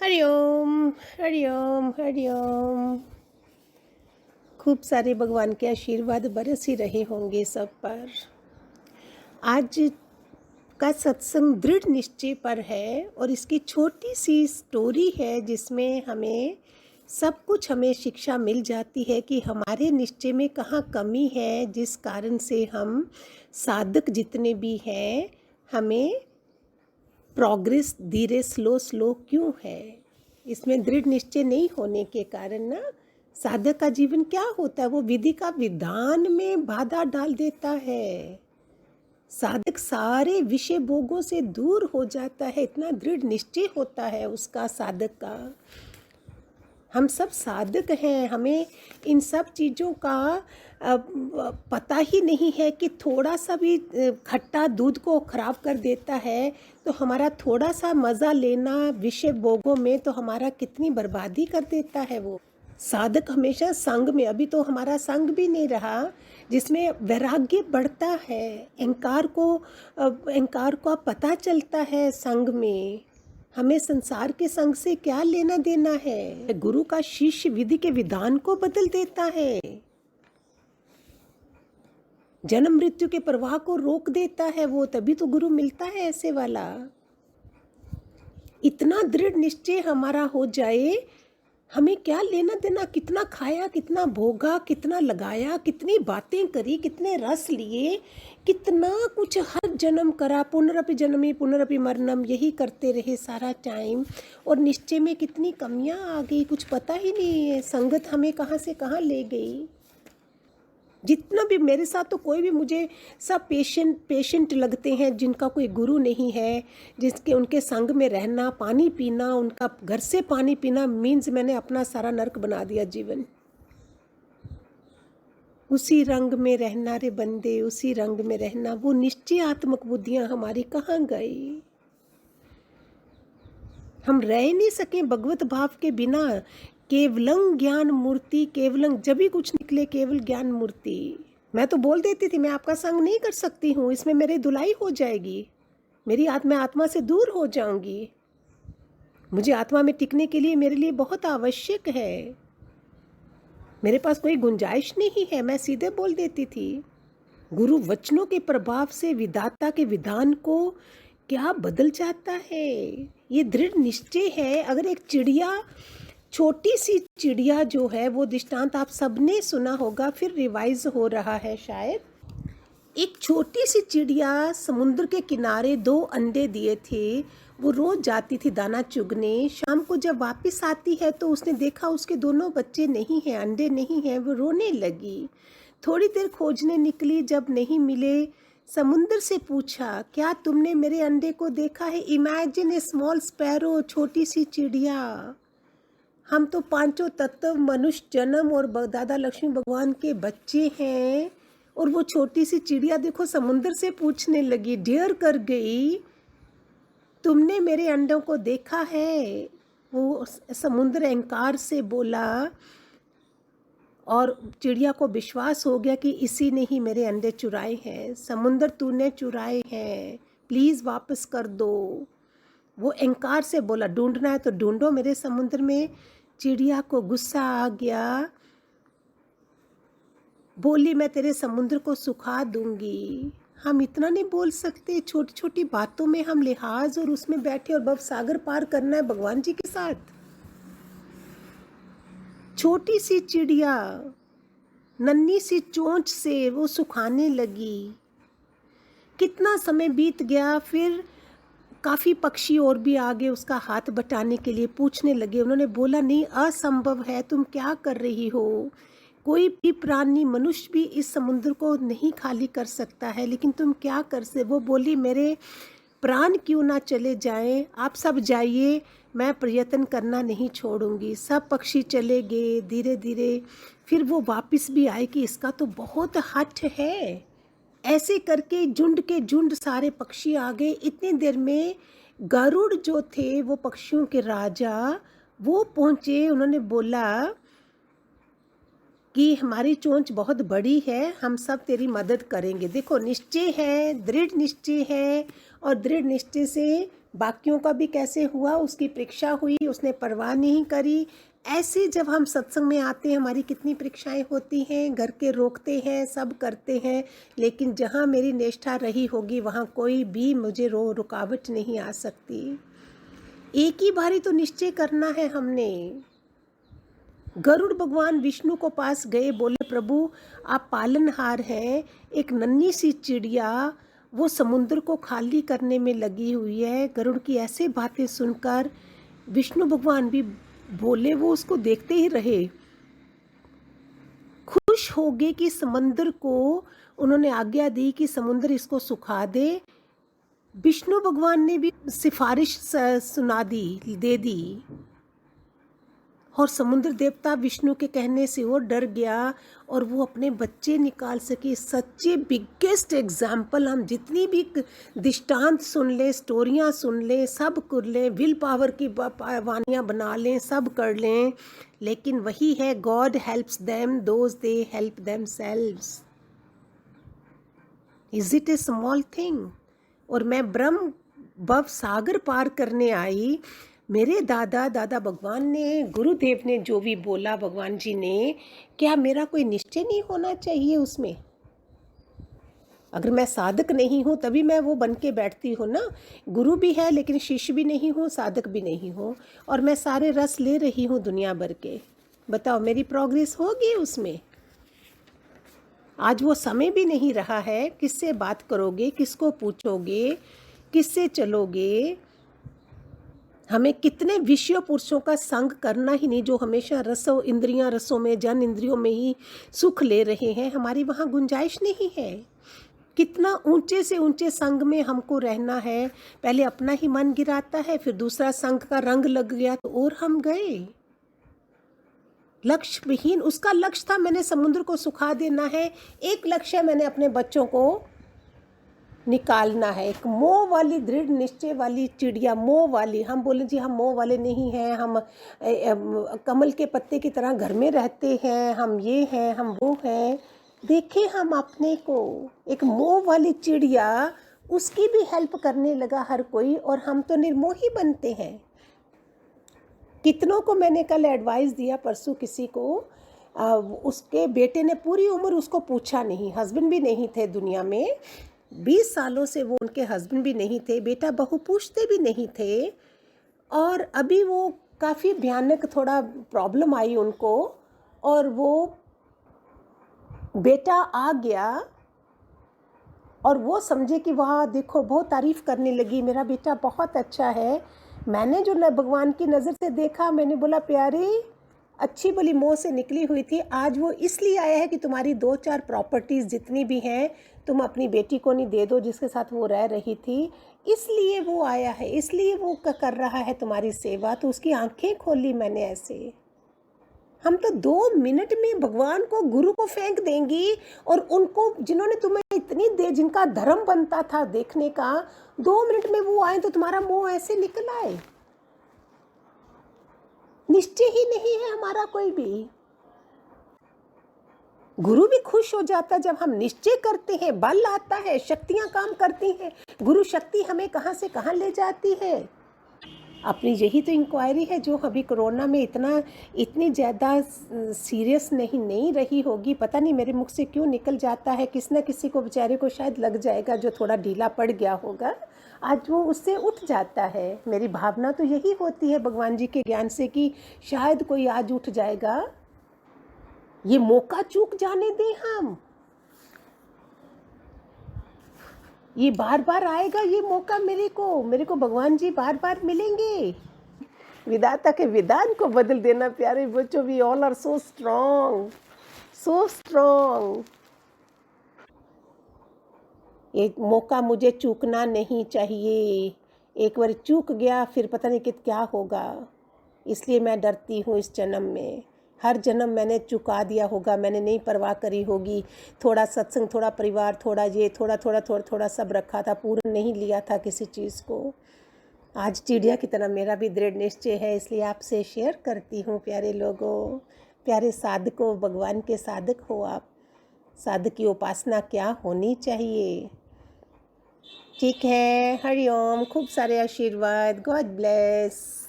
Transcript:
हरिओम हरिओम हरिओम। खूब सारे भगवान के आशीर्वाद बरस ही रहे होंगे सब पर। आज का सत्संग दृढ़ निश्चय पर है और इसकी छोटी सी स्टोरी है जिसमें हमें शिक्षा मिल जाती है कि हमारे निश्चय में कहाँ कमी है, जिस कारण से हम साधक जितने भी हैं हमें प्रोग्रेस धीरे स्लो क्यों है। इसमें दृढ़ निश्चय नहीं होने के कारण ना साधक का जीवन क्या होता है, वो विधि का विधान में बाधा डाल देता है। साधक सारे विषय भोगों से दूर हो जाता है, इतना दृढ़ निश्चय होता है उसका साधक का। हम सब साधक हैं, हमें इन सब चीज़ों का पता ही नहीं है कि थोड़ा सा भी खट्टा दूध को खराब कर देता है, तो हमारा थोड़ा सा मज़ा लेना विषय भोगों में तो हमारा कितनी बर्बादी कर देता है वो। साधक हमेशा संग में, अभी तो हमारा संग भी नहीं रहा जिसमें वैराग्य बढ़ता है, अहंकार को पता चलता है संग में। हमें संसार के संग से क्या लेना देना है। गुरु का शिष्य विधि के विधान को बदल देता है, जन्म मृत्यु के प्रवाह को रोक देता है वो, तभी तो गुरु मिलता है ऐसे वाला। इतना दृढ़ निश्चय हमारा हो जाए, हमें क्या लेना देना, कितना खाया, कितना भोगा, कितना लगाया, कितनी बातें करी, कितने रस लिए, कितना कुछ हर जन्म करा, पुनरपि जन्मी पुनरपि मरणम, यही करते रहे सारा टाइम। और निश्चय में कितनी कमियां आ गई, कुछ पता ही नहीं है। संगत हमें कहाँ से कहाँ ले गई। जितना भी मेरे साथ तो कोई भी, मुझे सब पेशेंट लगते हैं जिनका कोई गुरु नहीं है, जिसके उनके संग में रहना, पानी पीना, उनका घर से पानी पीना मीन्स मैंने अपना सारा नर्क बना दिया जीवन। उसी रंग में रहना रे बंदे, उसी रंग में रहना। वो निश्चयात्मक बुद्धियां हमारी कहाँ गई। हम रह नहीं सके भगवत भाव के बिना। केवलंग ज्ञान मूर्ति, केवलंग जब भी कुछ निकले केवल ज्ञान मूर्ति। मैं तो बोल देती थी मैं आपका संग नहीं कर सकती हूँ, इसमें मेरी धुलाई हो जाएगी, मेरी आत्मा से दूर हो जाऊंगी। मुझे आत्मा में टिकने के लिए मेरे लिए बहुत आवश्यक है, मेरे पास कोई गुंजाइश नहीं है, मैं सीधे बोल देती थी। गुरु वचनों के प्रभाव से विधाता के विधान को क्या बदल जाता है, ये दृढ़ निश्चय है। अगर एक चिड़िया, छोटी सी चिड़िया जो है, वो दृष्टांत आप सबने सुना होगा, फिर रिवाइज हो रहा है शायद। एक छोटी सी चिड़िया समुद्र के किनारे 2 अंडे दिए थे, वो रोज जाती थी दाना चुगने। शाम को जब वापस आती है तो उसने देखा उसके दोनों बच्चे नहीं हैं, अंडे नहीं हैं। वो रोने लगी। थोड़ी देर खोजने निकली, जब नहीं मिले समुद्र से पूछा, क्या तुमने मेरे अंडे को देखा है? इमेजिन ए स्मॉल स्पैरो, छोटी सी चिड़िया। हम तो 5 तत्व, मनुष्य जन्म और दादा लक्ष्मी भगवान के बच्चे हैं, और वो छोटी सी चिड़िया देखो समुद्र से पूछने लगी, डेयर कर गई, तुमने मेरे अंडों को देखा है? वो समुद्र अहंकार से बोला और चिड़िया को विश्वास हो गया कि इसी ने ही मेरे अंडे चुराए हैं। समुद्र तूने चुराए हैं, प्लीज़ वापस कर दो। वो अहंकार से बोला, ढूंढना है तो ढूंढो मेरे समुद्र में। चिड़िया को गुस्सा आ गया, बोली मैं तेरे समुद्र को सुखा दूंगी। हम इतना नहीं बोल सकते? छोटी छोटी बातों में हम लिहाज और उसमें बैठे और भव सागर पार करना है भगवान जी के साथ। छोटी सी चिड़िया नन्ही सी चोंच से वो सुखाने लगी। कितना समय बीत गया, फिर काफ़ी पक्षी और भी आगे उसका हाथ बटाने के लिए पूछने लगे। उन्होंने बोला, नहीं, असंभव है, तुम क्या कर रही हो? कोई भी प्राणी, मनुष्य भी इस समुद्र को नहीं खाली कर सकता है, लेकिन तुम क्या कर से? वो बोली, मेरे प्राण क्यों ना चले जाएं, आप सब जाइए, मैं प्रयत्न करना नहीं छोड़ूंगी। सब पक्षी चले गए धीरे धीरे। फिर वो वापस भी आए कि इसका तो बहुत हठ है। ऐसे करके झुंड के झुंड सारे पक्षी आ गए। इतनी देर में गरुड़ जो थे, वो पक्षियों के राजा, वो पहुंचे। उन्होंने बोला कि हमारी चोंच बहुत बड़ी है, हम सब तेरी मदद करेंगे। देखो, निश्चय है, दृढ़ निश्चय है, और दृढ़ निश्चय से बाकियों का भी कैसे हुआ, उसकी परीक्षा हुई, उसने परवाह नहीं करी। ऐसे जब हम सत्संग में आते हैं, हमारी कितनी परीक्षाएं होती हैं, घर के रोकते हैं, सब करते हैं, लेकिन जहाँ मेरी निष्ठा रही होगी वहाँ कोई भी मुझे रुकावट नहीं आ सकती। एक ही बारी तो निश्चय करना है हमने। गरुड़ भगवान विष्णु को पास गए, बोले प्रभु आप पालनहार हैं, एक नन्ही सी चिड़िया वो समुद्र को खाली करने में लगी हुई है। गरुड़ की ऐसे बातें सुनकर विष्णु भगवान भी बोले, वो उसको देखते ही रहे, खुश हो गए कि समुद्र को उन्होंने आज्ञा दी कि समुद्र इसको सुखा दे। विष्णु भगवान ने भी सिफारिश सुना दी, दे दी, और समुद्र देवता विष्णु के कहने से वो डर गया और वो अपने बच्चे निकाल सके। सच्चे बिगेस्ट एग्जाम्पल, हम जितनी भी दृष्टांत सुन लें, स्टोरियाँ सुन लें, सब कर लें, विल पावर की वानियाँ बना लें, सब कर लें, लेकिन वही है, God helps them those they help them selves. Is it A small thing? और मैं ब्रह्म भव सागर पार करने आई। मेरे दादा भगवान ने, गुरुदेव ने जो भी बोला, भगवान जी ने, क्या मेरा कोई निश्चय नहीं होना चाहिए उसमें? अगर मैं साधक नहीं हूँ तभी मैं वो बन के बैठती हूँ ना। गुरु भी है लेकिन शिष्य भी नहीं हूँ, साधक भी नहीं हूँ, और मैं सारे रस ले रही हूँ दुनिया भर के। बताओ मेरी प्रोग्रेस होगी उसमें? आज वो समय भी नहीं रहा है, किससे बात करोगे, किसको पूछोगे, किससे चलोगे? हमें कितने विषय पुरुषों का संग करना ही नहीं, जो हमेशा रसों में, जन इंद्रियों में ही सुख ले रहे हैं। हमारी वहाँ गुंजाइश नहीं है। कितना ऊंचे से ऊंचे संग में हमको रहना है। पहले अपना ही मन गिराता है, फिर दूसरा संग का रंग लग गया तो और हम गए लक्ष्य विहीन। उसका लक्ष्य था मैंने समुद्र को सुखा देना है, एक लक्ष्य मैंने अपने बच्चों को निकालना है। एक मोह वाली, दृढ़ निश्चय वाली चिड़िया, मोह वाली। हम बोले जी हम मोह वाले नहीं हैं, हम कमल के पत्ते की तरह घर में रहते हैं, हम ये हैं, हम वो हैं। देखें हम अपने को, एक मोह वाली चिड़िया, उसकी भी हेल्प करने लगा हर कोई, और हम तो निर्मोही बनते हैं। कितनों को मैंने कल एडवाइस दिया, परसों किसी को, उसके बेटे ने पूरी उम्र उसको पूछा नहीं, हस्बैंड भी नहीं थे दुनिया में, 20 सालों से वो उनके हस्बैंड भी नहीं थे, बेटा बहू पूछते भी नहीं थे, और अभी वो काफ़ी भयानक थोड़ा प्रॉब्लम आई उनको, और वो बेटा आ गया और वो समझे कि वाह देखो, बहुत तारीफ़ करने लगी, मेरा बेटा बहुत अच्छा है। मैंने जो भगवान की नज़र से देखा, मैंने बोला प्यारी, अच्छी भली मोह से निकली हुई थी, आज वो इसलिए आया है कि तुम्हारी 2-4 प्रॉपर्टीज़ जितनी भी हैं तुम अपनी बेटी को नहीं दे दो जिसके साथ वो रह रही थी, इसलिए वो आया है, इसलिए वो कर रहा है तुम्हारी सेवा। तो उसकी आंखें खोली मैंने ऐसे। हम तो 2 मिनट में भगवान को, गुरु को फेंक देंगी, और उनको जिन्होंने तुम्हें इतनी देर, जिनका धर्म बनता था देखने का, 2 मिनट में वो आए तो तुम्हारा मोह ऐसे निकल आए। निश्चय ही नहीं है हमारा कोई भी। गुरु भी खुश हो जाता जब हम निश्चय करते हैं, बल आता है, शक्तियां काम करती हैं। गुरु शक्ति हमें कहाँ से कहाँ ले जाती है। अपनी यही तो इंक्वायरी है जो अभी कोरोना में इतनी ज़्यादा सीरियस नहीं रही होगी। पता नहीं मेरे मुख से क्यों निकल जाता है, किसी न किसी को बेचारे को शायद लग जाएगा जो थोड़ा ढीला पड़ गया होगा, आज वो उससे उठ जाता है। मेरी भावना तो यही होती है भगवान जी के ज्ञान से कि शायद कोई आज उठ जाएगा। ये मौका चूक जाने दें हम, ये बार बार आएगा ये मौका, मेरे को भगवान जी बार बार मिलेंगे। विधाता के विधान को बदल देना प्यारे बच्चों। We all are so strong, so strong. ये मौका मुझे चूकना नहीं चाहिए। एक बार चूक गया फिर पता नहीं क्या होगा, इसलिए मैं डरती हूँ इस जन्म में। हर जन्म मैंने चुका दिया होगा, मैंने नहीं परवाह करी होगी। थोड़ा सत्संग, थोड़ा परिवार, थोड़ा ये, थोड़ा सब रखा था, पूर्ण नहीं लिया था किसी चीज़ को। आज चिड़िया की तरह मेरा भी दृढ़ निश्चय है, इसलिए आपसे शेयर करती हूँ। प्यारे लोगों, प्यारे साधकों, भगवान के साधक हो आप। साधक की उपासना क्या होनी चाहिए? ठीक है, हरिओम, खूब सारे आशीर्वाद, गॉड ब्लेस।